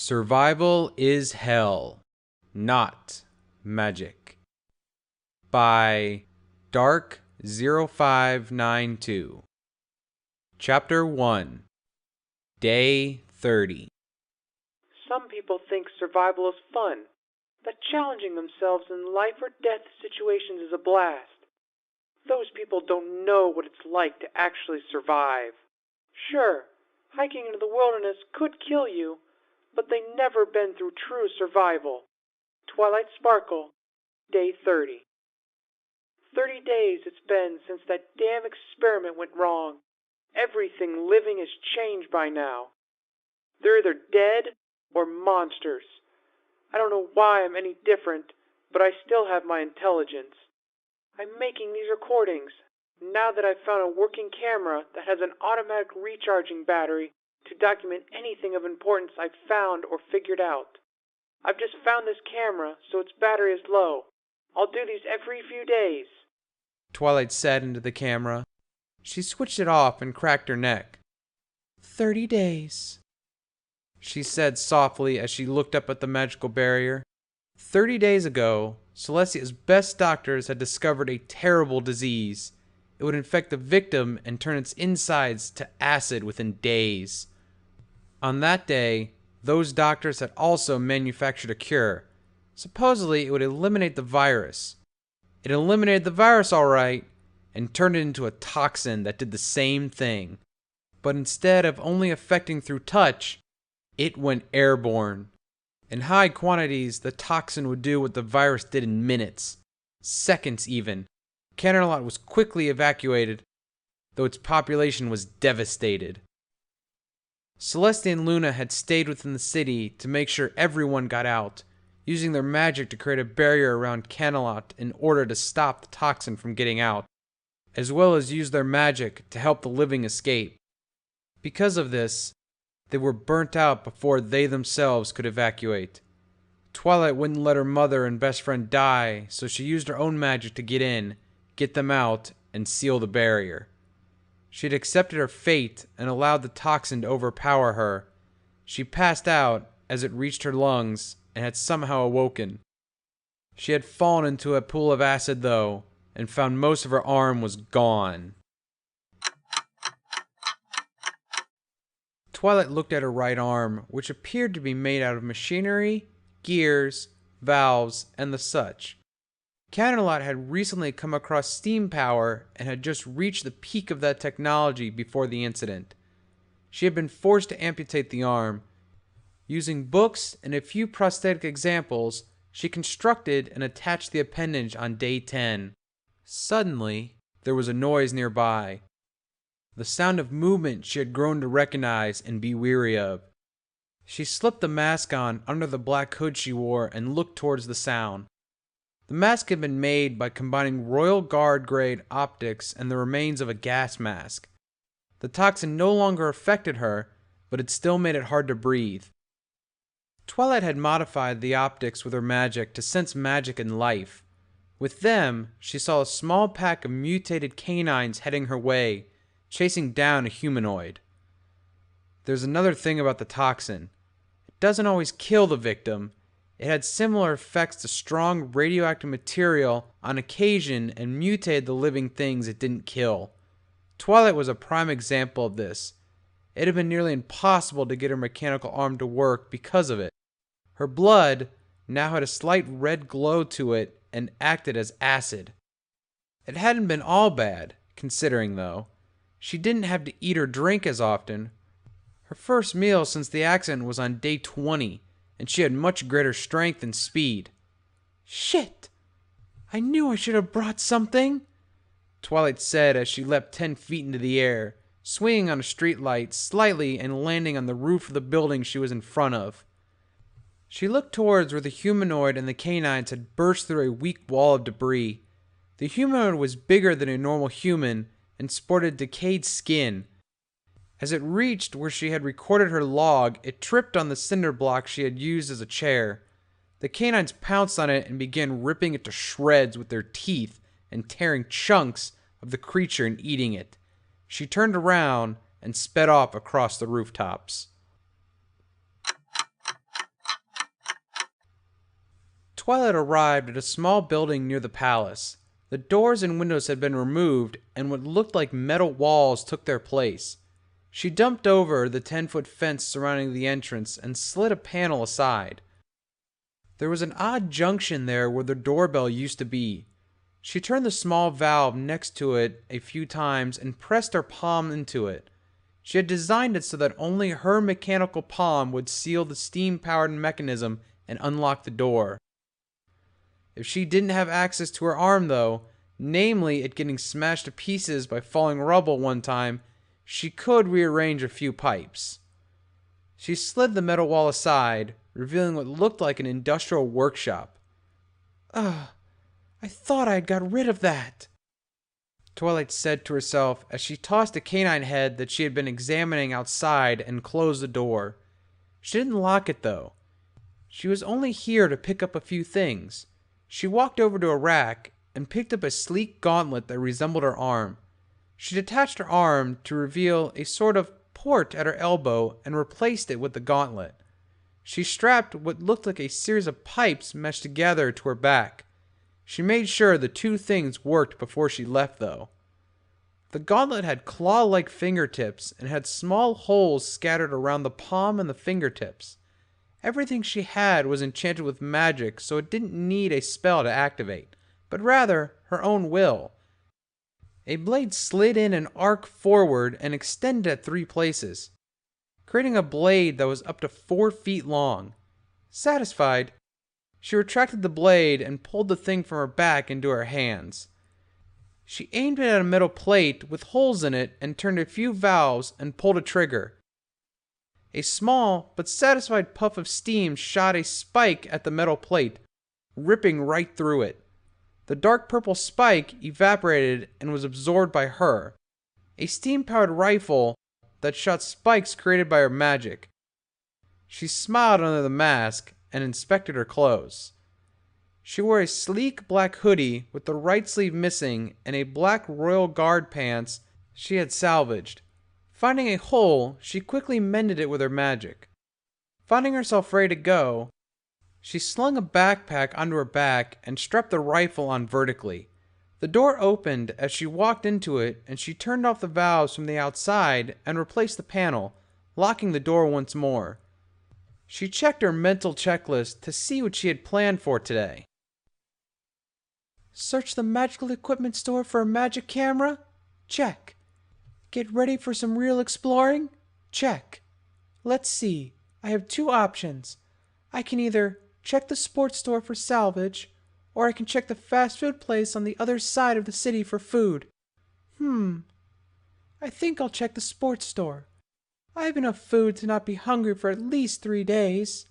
Survival is Hell, Not Magic by Dark0592. Chapter 1, Day 30. Some people think survival is fun, that challenging themselves in life or death situations is a blast. Those people don't know what it's like to actually survive. Sure, hiking into the wilderness could kill you, but they never been through true survival. Twilight Sparkle, Day 30. 30 days it's been since that damn experiment went wrong. Everything living has changed by now. They're either dead or monsters. I don't know why I'm any different, but I still have my intelligence. I'm making these recordings now that I've found a working camera that has an automatic recharging battery to document anything of importance I've found or figured out. I've just found this camera, so its battery is low. I'll do these every few days. Twilight said into the camera. She switched it off and cracked her neck. 30 days, she said softly as she looked up at the magical barrier. 30 days ago, Celestia's best doctors had discovered a terrible disease. It would infect the victim and turn its insides to acid within days. On that day, those doctors had also manufactured a cure. Supposedly, it would eliminate the virus. It eliminated the virus all right, and turned it into a toxin that did the same thing. But instead of only affecting through touch, it went airborne. In high quantities, the toxin would do what the virus did in minutes, seconds even. Canterlot was quickly evacuated, though its population was devastated. Celestia and Luna had stayed within the city to make sure everyone got out, using their magic to create a barrier around Canterlot in order to stop the toxin from getting out, as well as use their magic to help the living escape. Because of this, they were burnt out before they themselves could evacuate. Twilight wouldn't let her mother and best friend die, so she used her own magic to get in, get them out, and seal the barrier. She had accepted her fate and allowed the toxin to overpower her. She passed out as it reached her lungs and had somehow awoken. She had fallen into a pool of acid though, and found most of her arm was gone. Twilight looked at her right arm, which appeared to be made out of machinery, gears, valves, and the such. Canterlot had recently come across steam power and had just reached the peak of that technology before the incident. She had been forced to amputate the arm. Using books and a few prosthetic examples, she constructed and attached the appendage on day 10. Suddenly, there was a noise nearby. The sound of movement she had grown to recognize and be weary of. She slipped the mask on under the black hood she wore and looked towards the sound. The mask had been made by combining Royal Guard grade optics and the remains of a gas mask. The toxin no longer affected her, but it still made it hard to breathe. Twilight had modified the optics with her magic to sense magic and life. With them, she saw a small pack of mutated canines heading her way, chasing down a humanoid. There's another thing about the toxin. It doesn't always kill the victim. It had similar effects to strong radioactive material on occasion and mutated the living things it didn't kill. Twilight was a prime example of this. It had been nearly impossible to get her mechanical arm to work because of it. Her blood now had a slight red glow to it and acted as acid. It hadn't been all bad, considering though. She didn't have to eat or drink as often. Her first meal since the accident was on day 20, and she had much greater strength and speed. Shit! I knew I should have brought something, Twilight said as she leapt 10 feet into the air, swinging on a streetlight slightly and landing on the roof of the building she was in front of. She looked towards where the humanoid and the canines had burst through a weak wall of debris. The humanoid was bigger than a normal human and sported decayed skin. As it reached where she had recorded her log, it tripped on the cinder block she had used as a chair. The canines pounced on it and began ripping it to shreds with their teeth and tearing chunks of the creature and eating it. She turned around and sped off across the rooftops. Twilight arrived at a small building near the palace. The doors and windows had been removed, and what looked like metal walls took their place. She jumped over the 10-foot fence surrounding the entrance and slid a panel aside. There was an odd junction there where the doorbell used to be. She turned the small valve next to it a few times and pressed her palm into it. She had designed it so that only her mechanical palm would seal the steam-powered mechanism and unlock the door. If she didn't have access to her arm, though, namely it getting smashed to pieces by falling rubble one time, she could rearrange a few pipes. She slid the metal wall aside, revealing what looked like an industrial workshop. Ugh, I thought I had got rid of that, Twilight said to herself as she tossed a canine head that she had been examining outside and closed the door. She didn't lock it, though. She was only here to pick up a few things. She walked over to a rack and picked up a sleek gauntlet that resembled her arm. She detached her arm to reveal a sort of port at her elbow and replaced it with the gauntlet. She strapped what looked like a series of pipes meshed together to her back. She made sure the two things worked before she left, though. The gauntlet had claw-like fingertips and had small holes scattered around the palm and the fingertips. Everything she had was enchanted with magic, so it didn't need a spell to activate, but rather her own will. A blade slid in an arc forward and extended at 3 places, creating a blade that was up to 4 feet long. Satisfied, she retracted the blade and pulled the thing from her back into her hands. She aimed it at a metal plate with holes in it and turned a few valves and pulled a trigger. A small but satisfied puff of steam shot a spike at the metal plate, ripping right through it. The dark purple spike evaporated and was absorbed by her, a steam-powered rifle that shot spikes created by her magic. She smiled under the mask and inspected her clothes. She wore a sleek black hoodie with the right sleeve missing and a black Royal Guard pants she had salvaged. Finding a hole, she quickly mended it with her magic. Finding herself ready to go, she slung a backpack onto her back and strapped the rifle on vertically. The door opened as she walked into it, and she turned off the valves from the outside and replaced the panel, locking the door once more. She checked her mental checklist to see what she had planned for today. Search the magical equipment store for a magic camera? Check. Get ready for some real exploring? Check. Let's see. I have 2 options. I can either check the sports store for salvage, or I can check the fast food place on the other side of the city for food. I think I'll check the sports store. I have enough food to not be hungry for at least 3 days,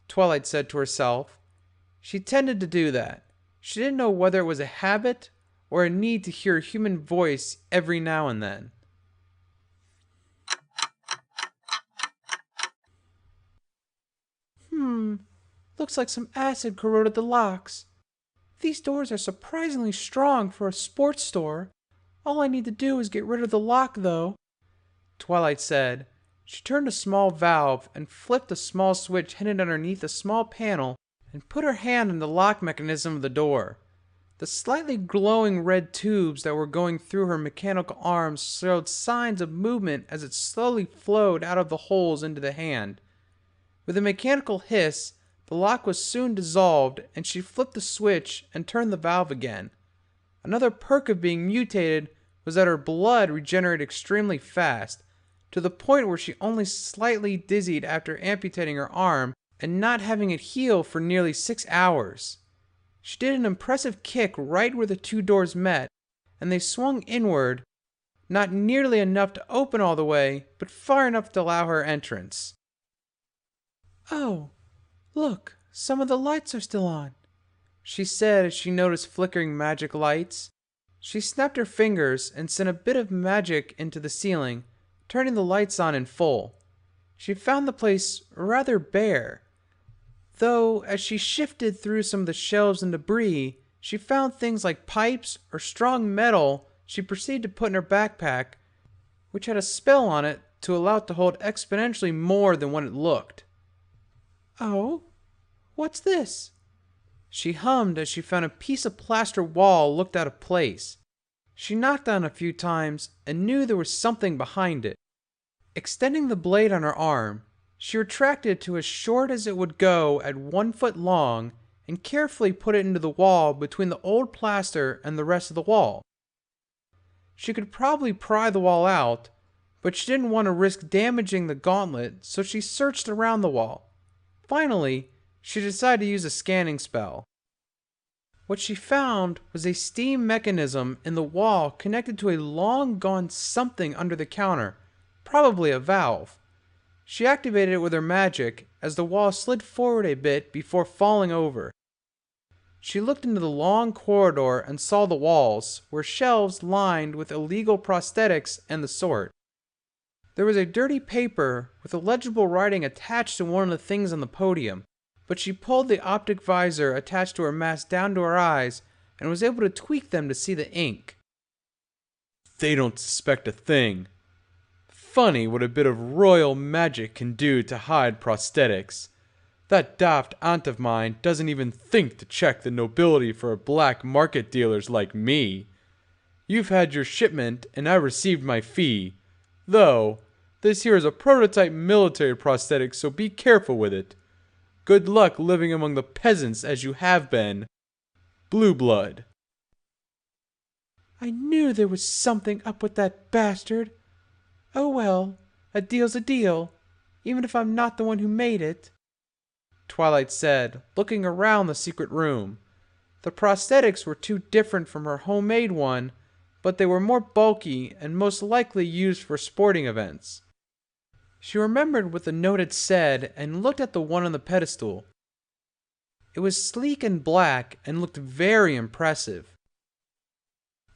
Twilight said to herself. She tended to do that. She didn't know whether it was a habit or a need to hear a human voice every now and then. Looks like some acid corroded the locks. These doors are surprisingly strong for a sports store. All I need to do is get rid of the lock, though, Twilight said. She turned a small valve and flipped a small switch hidden underneath a small panel and put her hand on the lock mechanism of the door. The slightly glowing red tubes that were going through her mechanical arms showed signs of movement as it slowly flowed out of the holes into the hand. With a mechanical hiss, the lock was soon dissolved, and she flipped the switch and turned the valve again. Another perk of being mutated was that her blood regenerated extremely fast, to the point where she only slightly dizzied after amputating her arm and not having it heal for nearly 6 hours. She did an impressive kick right where the 2 doors met, and they swung inward, not nearly enough to open all the way, but far enough to allow her entrance. Oh, look, some of the lights are still on, she said as she noticed flickering magic lights. She snapped her fingers and sent a bit of magic into the ceiling, turning the lights on in full. She found the place rather bare, though as she shifted through some of the shelves and debris, she found things like pipes or strong metal she proceeded to put in her backpack, which had a spell on it to allow it to hold exponentially more than what it looked. Oh, what's this? She hummed as she found a piece of plaster wall looked out of place. She knocked on it a few times and knew there was something behind it. Extending the blade on her arm, she retracted it to as short as it would go at 1 foot long and carefully put it into the wall between the old plaster and the rest of the wall. She could probably pry the wall out, but she didn't want to risk damaging the gauntlet, so she searched around the wall. Finally, she decided to use a scanning spell. What she found was a steam mechanism in the wall connected to a long-gone something under the counter, probably a valve. She activated it with her magic as the wall slid forward a bit before falling over. She looked into the long corridor and saw the walls were shelves lined with illegal prosthetics and the sort. There was a dirty paper with illegible writing attached to one of the things on the podium, but she pulled the optic visor attached to her mask down to her eyes and was able to tweak them to see the ink. They don't suspect a thing. Funny what a bit of royal magic can do to hide prosthetics. That daft aunt of mine doesn't even think to check the nobility for black market dealers like me. You've had your shipment and I received my fee. Though, this here is a prototype military prosthetic, so be careful with it. Good luck living among the peasants as you have been. Blue blood. I knew there was something up with that bastard. Oh well, a deal's a deal, even if I'm not the one who made it, Twilight said, looking around the secret room. The prosthetics were too different from her homemade one, but they were more bulky and most likely used for sporting events. She remembered what the note had said and looked at the one on the pedestal. It was sleek and black and looked very impressive.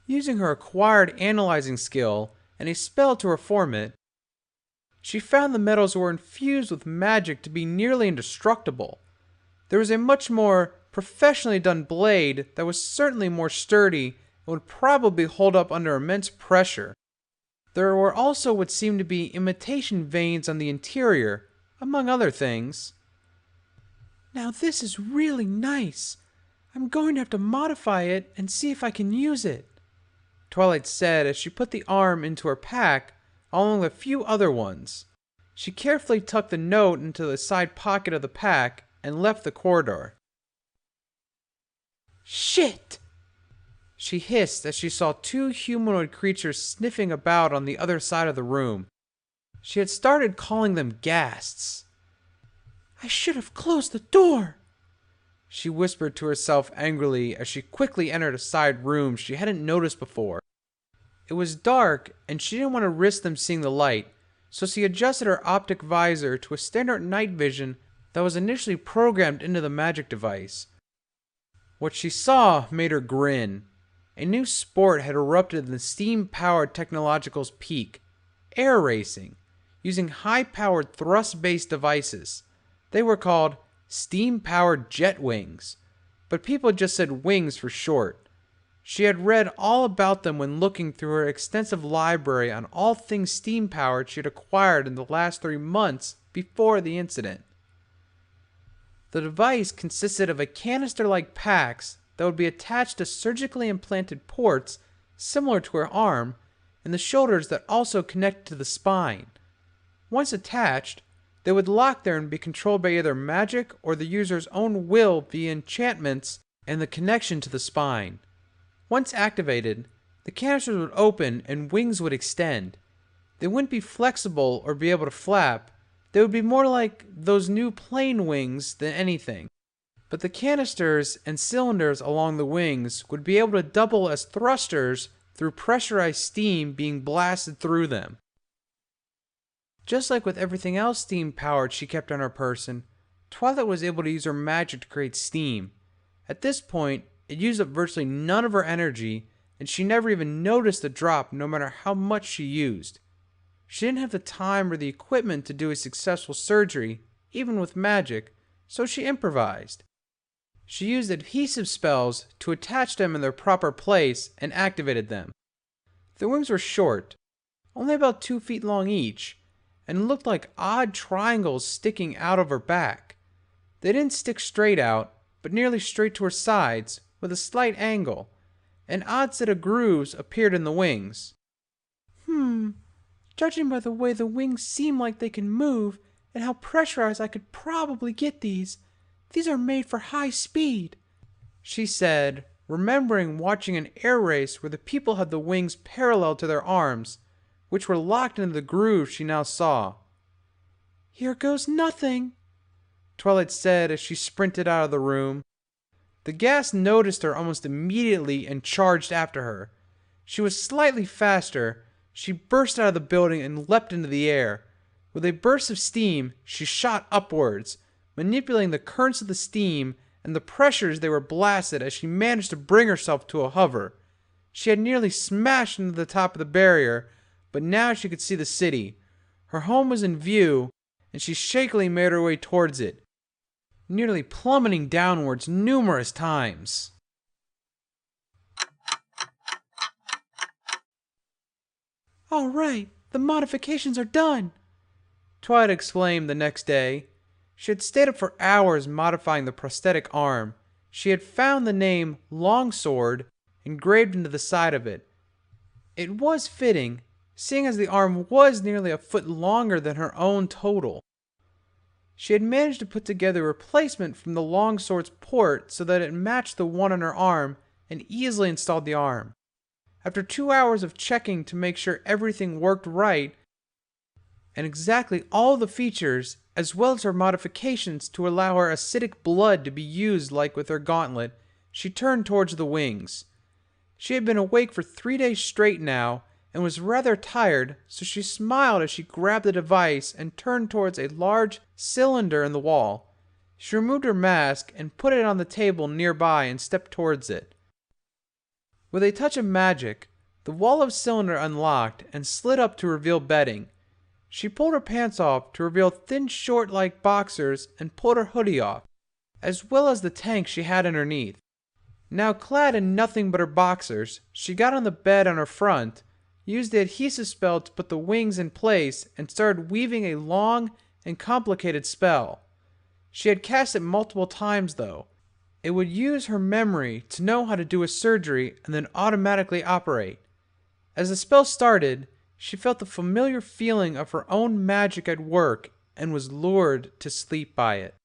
Using her acquired analyzing skill and a spell to reform it, she found the metals were infused with magic to be nearly indestructible. There was a much more professionally done blade that was certainly more sturdy and would probably hold up under immense pressure. There were also what seemed to be imitation veins on the interior, among other things. Now this is really nice. I'm going to have to modify it and see if I can use it, Twilight said as she put the arm into her pack along with a few other ones. She carefully tucked the note into the side pocket of the pack and left the corridor. Shit! She hissed as she saw two humanoid creatures sniffing about on the other side of the room. She had started calling them ghasts. I should have closed the door, she whispered to herself angrily as she quickly entered a side room she hadn't noticed before. It was dark and she didn't want to risk them seeing the light, so she adjusted her optic visor to a standard night vision that was initially programmed into the magic device. What she saw made her grin. A new sport had erupted in the steam-powered technological's peak, air racing, using high-powered thrust-based devices. They were called steam-powered jet wings, but people just said wings for short. She had read all about them when looking through her extensive library on all things steam-powered she had acquired in the last 3 months before the incident. The device consisted of a canister-like packs that would be attached to surgically implanted ports similar to her arm and the shoulders that also connected to the spine. Once attached, they would lock there and be controlled by either magic or the user's own will via enchantments and the connection to the spine. Once activated, the canisters would open and wings would extend. They wouldn't be flexible or be able to flap. They would be more like those new plane wings than anything. But the canisters and cylinders along the wings would be able to double as thrusters through pressurized steam being blasted through them. Just like with everything else steam-powered she kept on her person, Twilight was able to use her magic to create steam. At this point, it used up virtually none of her energy, and she never even noticed the drop no matter how much she used. She didn't have the time or the equipment to do a successful surgery, even with magic, so she improvised. She used adhesive spells to attach them in their proper place and activated them. The wings were short, only about 2 feet long each, and looked like odd triangles sticking out of her back. They didn't stick straight out, but nearly straight to her sides, with a slight angle. An odd set of grooves appeared in the wings. Judging by the way the wings seem like they can move, and how pressurized I could probably get these are made for high speed, she said, remembering watching an air race where the people had the wings parallel to their arms, which were locked into the grooves she now saw. Here goes nothing, Twilight said as she sprinted out of the room. The gas noticed her almost immediately and charged after her. She was slightly faster. She burst out of the building and leapt into the air. With a burst of steam, she shot upwards, manipulating the currents of the steam and the pressures they were blasted as she managed to bring herself to a hover. She had nearly smashed into the top of the barrier, but now she could see the city. Her home was in view, and she shakily made her way towards it, nearly plummeting downwards numerous times. All right, the modifications are done, Twilight exclaimed the next day. She had stayed up for hours modifying the prosthetic arm. She had found the name Longsword engraved into the side of it. It was fitting, seeing as the arm was nearly a foot longer than her own total. She had managed to put together a replacement from the longsword's port so that it matched the one on her arm and easily installed the arm. After 2 hours of checking to make sure everything worked right and exactly all the features, as well as her modifications to allow her acidic blood to be used like with her gauntlet, she turned towards the wings. She had been awake for 3 days straight now and was rather tired, so she smiled as she grabbed the device and turned towards a large cylinder in the wall. She removed her mask and put it on the table nearby and stepped towards it. With a touch of magic, the wall of cylinder unlocked and slid up to reveal bedding. She pulled her pants off to reveal thin short like boxers and pulled her hoodie off, as well as the tank she had underneath. Now clad in nothing but her boxers, she got on the bed on her front, used the adhesive spell to put the wings in place, and started weaving a long and complicated spell. She had cast it multiple times though. It would use her memory to know how to do a surgery and then automatically operate. As the spell started, she felt the familiar feeling of her own magic at work and was lured to sleep by it.